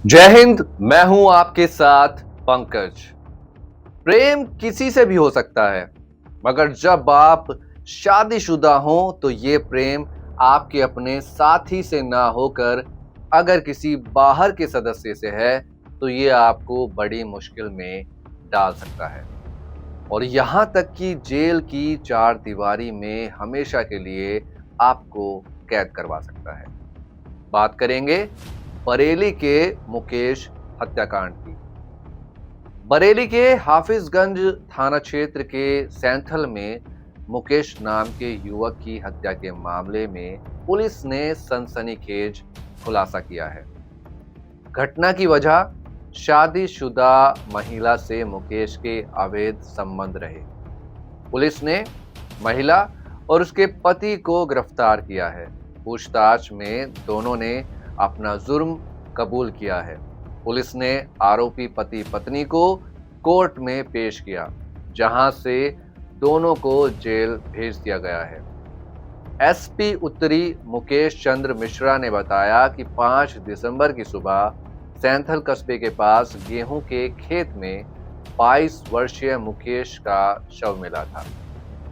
जय हिंद। मैं हूं आपके साथ पंकज। प्रेम किसी से भी हो सकता है, मगर जब आप शादीशुदा हो तो ये प्रेम आपके अपने साथी से ना होकर अगर किसी बाहर के सदस्य से है तो ये आपको बड़ी मुश्किल में डाल सकता है और यहाँ तक कि जेल की चार दीवारी में हमेशा के लिए आपको कैद करवा सकता है। बात करेंगे बरेली के मुकेश हत्याकांड की। बरेली के हाफिजगंज थाना क्षेत्र के सैंथल में मुकेश नाम के युवक की हत्या के मामले में पुलिस ने सनसनीखेज खुलासा किया है। घटना की वजह शादीशुदा महिला से मुकेश के अवैध संबंध रहे। पुलिस ने महिला और उसके पति को गिरफ्तार किया है। पूछताछ में दोनों ने अपना जुर्म कबूल किया है। पुलिस ने आरोपी पति पत्नी को कोर्ट में पेश किया, जहां से दोनों को जेल भेज दिया गया है। एसपी उत्तरी मुकेश चंद्र मिश्रा ने बताया कि 5 दिसंबर की सुबह सैंथल कस्बे के पास गेहूं के खेत में 22 वर्षीय मुकेश का शव मिला था।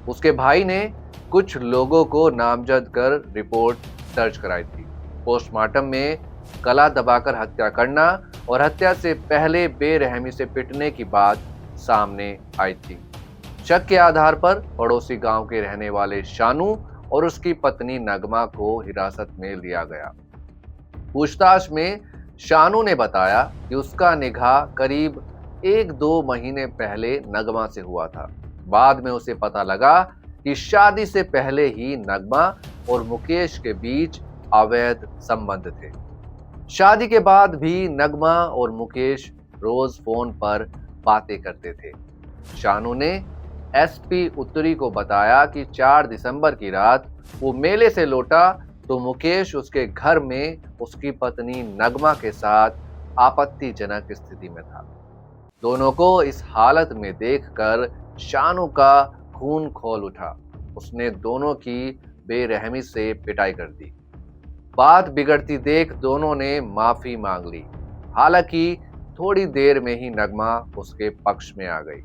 उसके भाई ने कुछ लोगों को नामजद कर रिपोर्ट दर्ज कराई थी। पोस्टमार्टम में गला दबाकर हत्या करना और हत्या से पहले बेरहमी से पिटने की बात सामने आई थी। शक के आधार पर पड़ोसी गांव के रहने वाले शानू और उसकी पत्नी नगमा को हिरासत में लिया गया। पूछताछ में शानू ने बताया कि उसका निकाह करीब 1-2 महीने पहले नगमा से हुआ था। बाद में उसे पता लगा कि शादी से पहले ही नगमा और मुकेश के बीच अवैध संबंध थे। शादी के बाद भी नगमा और मुकेश रोज फोन पर बातें करते थे। शानू ने एसपी उत्तरी को बताया कि 4 दिसंबर की रात वो मेले से लौटा तो मुकेश उसके घर में उसकी पत्नी नगमा के साथ आपत्तिजनक स्थिति में था। दोनों को इस हालत में देखकर शानू का खून खौल उठा। उसने दोनों की बेरहमी से पिटाई कर दी। बात बिगड़ती देख दोनों ने माफी मांग ली। हालांकि थोड़ी देर में ही नगमा उसके पक्ष में आ गई।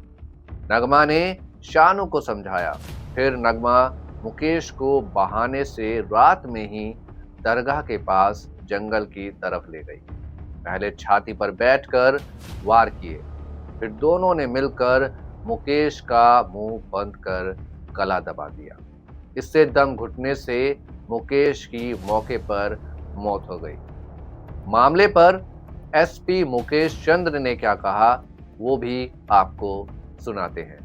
नगमा ने शानू को समझाया। फिर नगमा मुकेश को बहाने से रात में ही दरगाह के पास जंगल की तरफ ले गई। पहले छाती पर बैठकर वार किए, फिर दोनों ने मिलकर मुकेश का मुंह बंद कर गला दबा दिया। इससे दम घुटने से मुकेश की मौके पर मौत हो गई। मामले पर एसपी मुकेश चंद्र ने क्या कहा वो भी आपको सुनाते हैं।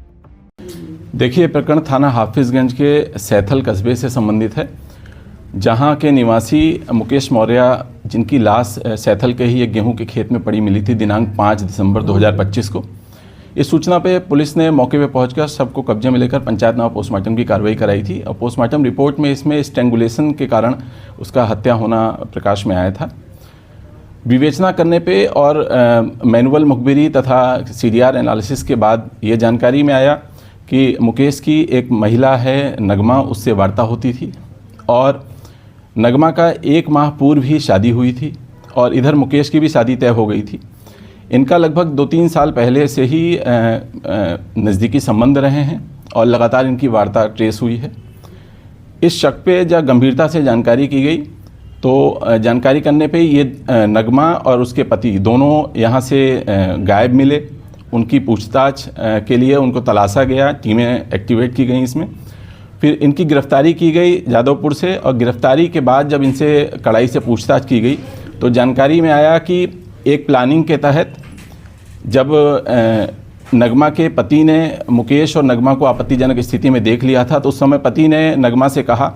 देखिए, प्रकरण थाना हाफिजगंज के सैथल कस्बे से संबंधित है, जहां के निवासी मुकेश मौर्य, जिनकी लाश सैथल के ही एक गेहूं के खेत में पड़ी मिली थी दिनांक 5 दिसंबर 2025 को। इस सूचना पे पुलिस ने मौके पे पहुंचकर शव को कब्जे में लेकर पंचायतनामा पोस्टमार्टम की कार्रवाई कराई थी और पोस्टमार्टम रिपोर्ट में इसमें स्ट्रैंगुलेशन के कारण उसका हत्या होना प्रकाश में आया था। विवेचना करने पे और मैनुअल मुखबिरी तथा सीडीआर एनालिसिस के बाद ये जानकारी में आया कि मुकेश की एक महिला है नगमा, उससे वार्ता होती थी और नगमा का 1 माह पूर्व ही शादी हुई थी और इधर मुकेश की भी शादी तय हो गई थी। इनका लगभग 2-3 साल पहले से ही नज़दीकी संबंध रहे हैं और लगातार इनकी वार्ता ट्रेस हुई है। इस शक पे जब गंभीरता से जानकारी की गई तो जानकारी करने पे ये नगमा और उसके पति दोनों यहाँ से गायब मिले। उनकी पूछताछ के लिए उनको तलाशा गया, टीमें एक्टिवेट की गई इसमें। फिर इनकी गिरफ्तारी की गई जादवपुर से और गिरफ्तारी के बाद जब इनसे कड़ाई से पूछताछ की गई तो जानकारी में आया कि एक प्लानिंग के तहत जब नगमा के पति ने मुकेश और नगमा को आपत्तिजनक स्थिति में देख लिया था तो उस समय पति ने नगमा से कहा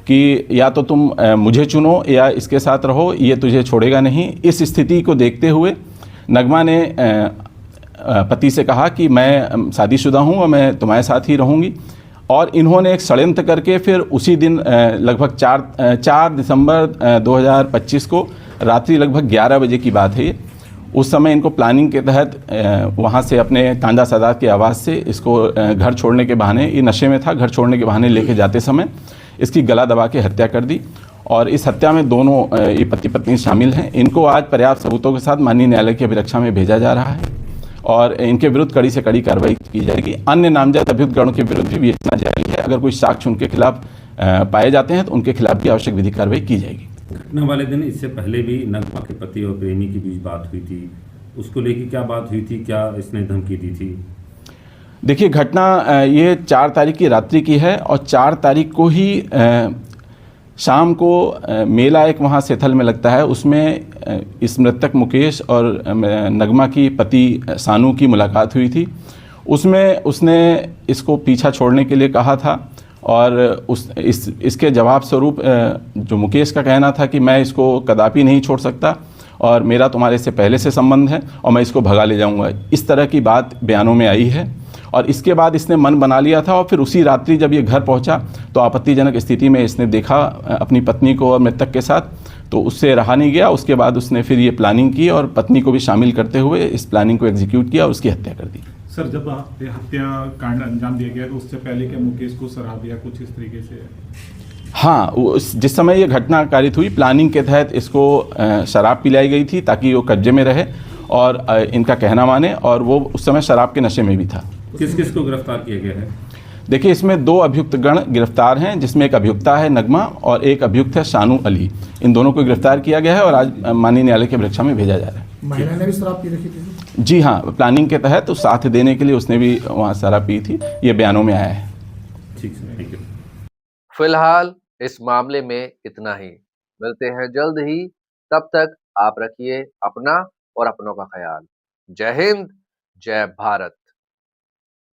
कि या तो तुम मुझे चुनो या इसके साथ रहो, ये तुझे छोड़ेगा नहीं। इस स्थिति को देखते हुए नगमा ने पति से कहा कि मैं शादीशुदा हूँ और मैं तुम्हारे साथ ही रहूँगी और इन्होंने एक षड्यंत्र करके फिर उसी दिन लगभग 4 दिसंबर 2025 को रात्रि लगभग 11 बजे की बात है ये। उस समय इनको प्लानिंग के तहत वहाँ से अपने तांडा सादात के आवाज़ से इसको घर छोड़ने के बहाने, ये नशे में था, घर छोड़ने के बहाने लेके जाते समय इसकी गला दबा के हत्या कर दी और इस हत्या में दोनों ये पति पत्नी शामिल हैं। इनको आज पर्याप्त सबूतों के साथ माननीय न्यायालय की अभिरक्षा में भेजा जा रहा है और इनके विरुद्ध कड़ी से कड़ी कार्रवाई की जाएगी। अन्य नामजद अभियुक्त गणों के विरुद्ध भी विवेचना जारी है। अगर कोई साक्ष्य उनके खिलाफ पाए जाते हैं तो उनके खिलाफ भी आवश्यक विधिक कार्रवाई की जाएगी। घटना वाले दिन इससे पहले भी नगमा के पति और प्रेमी के बीच बात हुई थी, उसको लेकर क्या बात हुई थी, क्या इसने धमकी दी थी? देखिए, घटना ये 4 तारीख की रात्रि की है और 4 तारीख को ही शाम को मेला एक वहाँ सेथल में लगता है, उसमें इस मृतक मुकेश और नगमा की पति सानू की मुलाकात हुई थी। उसमें उसने इसको पीछा छोड़ने के लिए कहा था और इसके जवाब स्वरूप जो मुकेश का कहना था कि मैं इसको कदापि नहीं छोड़ सकता और मेरा तुम्हारे से पहले से संबंध है और मैं इसको भगा ले जाऊंगा, इस तरह की बात बयानों में आई है। और इसके बाद इसने मन बना लिया था और फिर उसी रात्रि जब ये घर पहुंचा तो आपत्तिजनक स्थिति में इसने देखा अपनी पत्नी को और मृतक के साथ, तो उससे रहा नहीं गया। उसके बाद उसने फिर ये प्लानिंग की और पत्नी को भी शामिल करते हुए इस प्लानिंग को एग्जीक्यूट किया और उसकी हत्या कर दी। सर, जब हत्या कांड अंजाम दिया गया तो उससे पहले क्या मुकेश को शराब या कुछ इस तरीके से? हाँ, जिस समय ये घटना कारित हुई प्लानिंग के तहत इसको शराब पिलाई गई थी ताकि वो कब्जे में रहे और इनका कहना माने, और वो उस समय शराब के नशे में भी था। किस किस को गिरफ्तार किया गया है? देखिए, इसमें 2 अभियुक्त गण गिरफ्तार हैं, जिसमें एक अभियुक्ता है नगमा और एक अभियुक्त है शानू अली। इन दोनों को गिरफ्तार किया गया है और आज माननीय न्यायालय की अभिरक्षा में भेजा जा रहा है। महिला ने भी शराब पी रखी थी? जी हाँ, प्लानिंग के तहत तो साथ देने के लिए उसने भी वहाँ शराब पी थी, ये बयानों में आया है। ठीक है, थैंक यू। फिलहाल इस मामले में इतना ही। मिलते हैं जल्द ही, तब तक आप रखिए अपना और अपनों का ख्याल। जय हिंद, जय भारत।